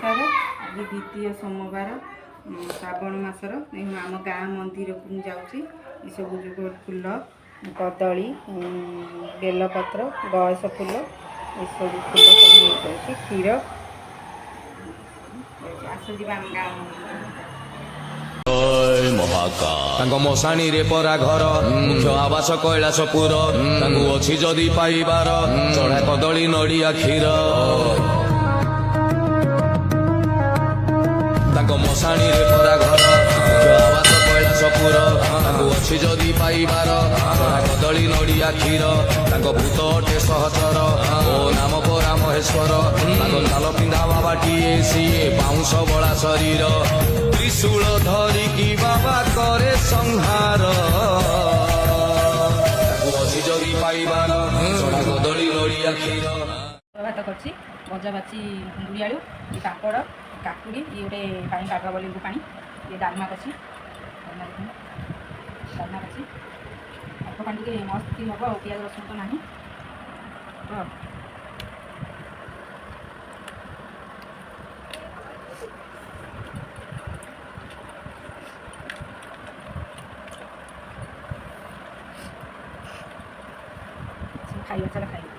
नमस्कार। आज द्वितीय सोमवार श्रावण मासर आम गाँ मंदिर को जाऊँगी सब जो फूल कदली बेलपत्र गयस फूल ये सब फूल सब क्षीर आस गाँ महाकाल मशाणी रे परा घर मुख्य आवास कैलासपुर अच्छी जदि पाइबार चढ़ा कदली नड़िया क्षीर मशाणी रे परा घर मुख्य आवास कैलासपुर अच्छी जदि पाइबार चढ़ा कदली नड़िया क्षीर भूत अटे सहचर ओ नाम परा महेश्वर चाल पिंधा बाबाटीए सीए बाउंश बड़ा शरीर त्रिशूल धरिकी बाबा करे संहार अच्छी जदि पाइबार चढ़ा कदली नड़िया क्षीर भात कर भजा बाची कुंदुरी आलू पापड़ काकुड़ी ये गोटे पानी पाग लेंबू पानी ये डालमा कर डालमा कर अल्प पानी टे मस्त हम पियाज रसुण तो ना खाइए चला खाइए।